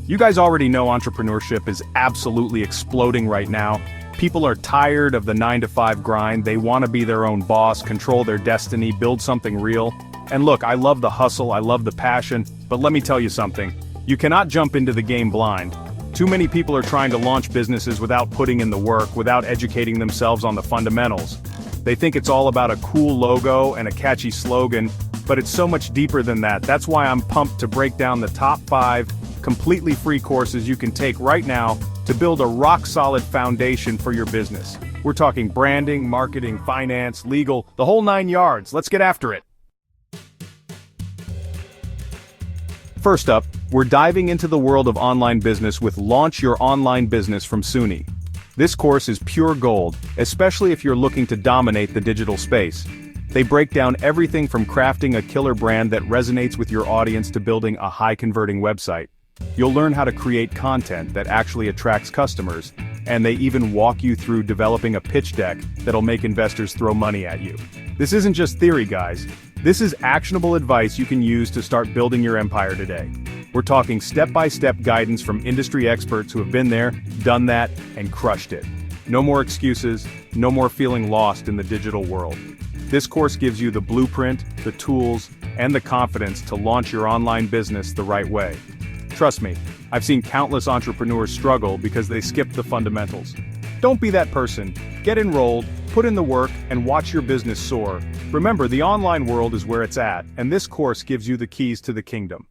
You guys already know entrepreneurship is absolutely exploding right now. People are tired of the 9-to-5 grind. They want to be their own boss, control their destiny, build something real. And look, I love the hustle, I love the passion, but let me tell you something. You cannot jump into the game blind. Too many people are trying to launch businesses without putting in the work, without educating themselves on the fundamentals. They think it's all about a cool logo and a catchy slogan, but it's so much deeper than that. That's why I'm pumped to break down the top 5 completely free courses you can take right now to build a rock-solid foundation for your business. We're talking branding, marketing, finance, legal, the whole 9 yards. Let's get after it. First up, we're diving into the world of online business with Launch Your Online Business from SUNY. This course is pure gold, especially if you're looking to dominate the digital space. They break down everything from crafting a killer brand that resonates with your audience to building a high-converting website. You'll learn how to create content that actually attracts customers, and they even walk you through developing a pitch deck that'll make investors throw money at you. This isn't just theory, guys. This is actionable advice you can use to start building your empire today. We're talking step-by-step guidance from industry experts who have been there, done that, and crushed it. No more excuses, no more feeling lost in the digital world. This course gives you the blueprint, the tools, and the confidence to launch your online business the right way. Trust me, I've seen countless entrepreneurs struggle because they skipped the fundamentals. Don't be that person. Get enrolled, put in the work, and watch your business soar. Remember, the online world is where it's at, and this course gives you the keys to the kingdom.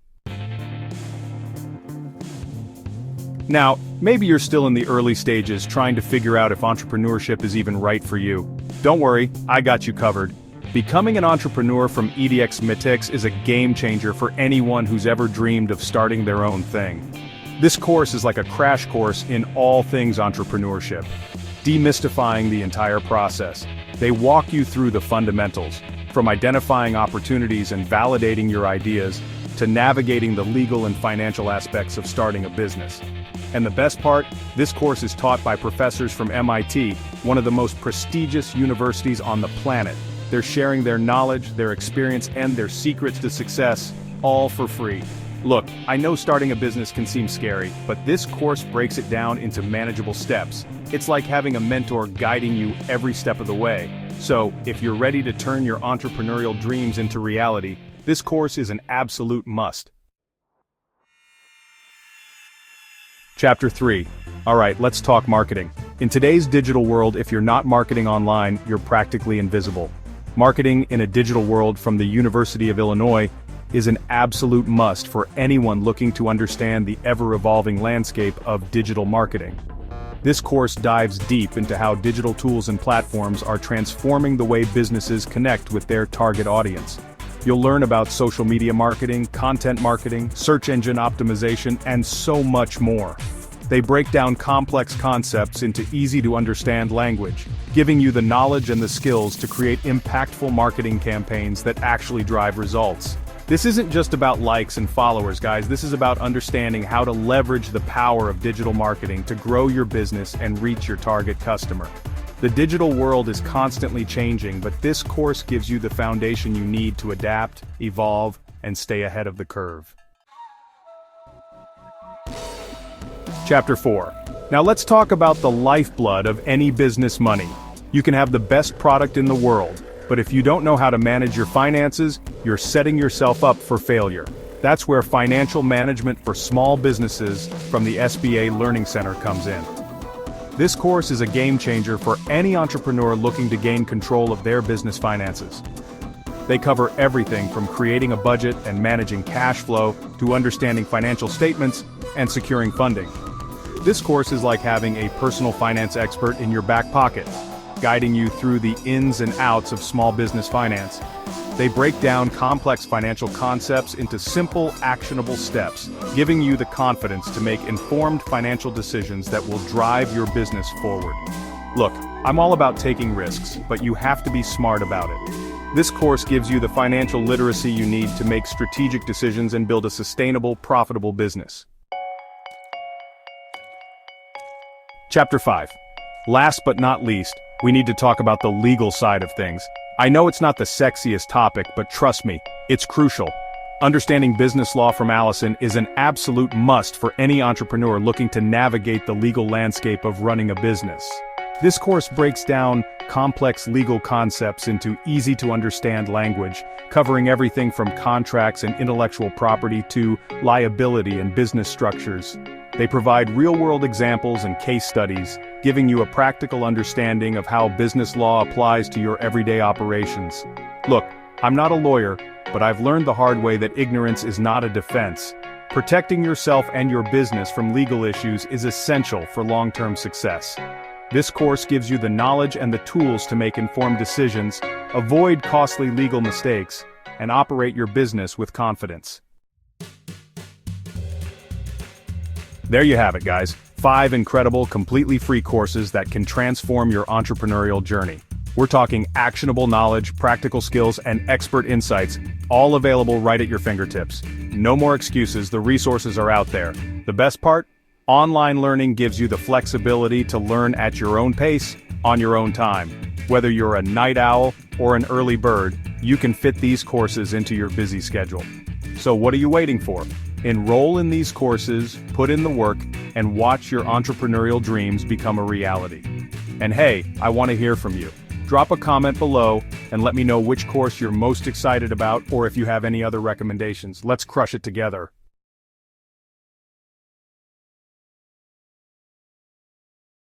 Now, maybe you're still in the early stages trying to figure out if entrepreneurship is even right for you. Don't worry, I got you covered. Becoming an entrepreneur from MITx is a game changer for anyone who's ever dreamed of starting their own thing. This course is like a crash course in all things entrepreneurship, demystifying the entire process. They walk you through the fundamentals, from identifying opportunities and validating your ideas, to navigating the legal and financial aspects of starting a business. And the best part, this course is taught by professors from MIT, one of the most prestigious universities on the planet. They're sharing their knowledge, their experience, and their secrets to success, all for free. Look, I know starting a business can seem scary, but this course breaks it down into manageable steps. It's like having a mentor guiding you every step of the way. So, if you're ready to turn your entrepreneurial dreams into reality, this course is an absolute must. Chapter 3. Alright, let's talk marketing. In today's digital world, if you're not marketing online, you're practically invisible. Marketing in a digital world from the University of Illinois is an absolute must for anyone looking to understand the ever-evolving landscape of digital marketing. This course dives deep into how digital tools and platforms are transforming the way businesses connect with their target audience. You'll learn about social media marketing, content marketing, search engine optimization, and so much more. They break down complex concepts into easy-to-understand language, giving you the knowledge and the skills to create impactful marketing campaigns that actually drive results. This isn't just about likes and followers, guys. This is about understanding how to leverage the power of digital marketing to grow your business and reach your target customer. The digital world is constantly changing, but this course gives you the foundation you need to adapt, evolve, and stay ahead of the curve. Chapter 4. Now let's talk about the lifeblood of any business money. You can have the best product in the world, but if you don't know how to manage your finances, you're setting yourself up for failure. That's where financial management for small businesses from the SBA Learning Center comes in. This course is a game changer for any entrepreneur looking to gain control of their business finances. They cover everything from creating a budget and managing cash flow to understanding financial statements and securing funding. This course is like having a personal finance expert in your back pocket, guiding you through the ins and outs of small business finance. They break down complex financial concepts into simple, actionable steps, giving you the confidence to make informed financial decisions that will drive your business forward. Look, I'm all about taking risks, but you have to be smart about it. This course gives you the financial literacy you need to make strategic decisions and build a sustainable, profitable business. Chapter 5. Last but not least, we need to talk about the legal side of things. I know it's not the sexiest topic, but trust me, it's crucial. Understanding business law from Allison is an absolute must for any entrepreneur looking to navigate the legal landscape of running a business. This course breaks down complex legal concepts into easy-to-understand language, covering everything from contracts and intellectual property to liability and business structures. They provide real-world examples and case studies, giving you a practical understanding of how business law applies to your everyday operations. Look, I'm not a lawyer, but I've learned the hard way that ignorance is not a defense. Protecting yourself and your business from legal issues is essential for long-term success. This course gives you the knowledge and the tools to make informed decisions, avoid costly legal mistakes, and operate your business with confidence. There you have it, guys. 5 incredible, completely free courses that can transform your entrepreneurial journey. We're talking actionable knowledge, practical skills, and expert insights, all available right at your fingertips. No more excuses, the resources are out there. The best part? Online learning gives you the flexibility to learn at your own pace, on your own time. Whether you're a night owl or an early bird, you can fit these courses into your busy schedule. So what are you waiting for? Enroll in these courses, put in the work, and watch your entrepreneurial dreams become a reality. And hey, I want to hear from you. Drop a comment below and let me know which course you're most excited about, or if you have any other recommendations. Let's crush it together.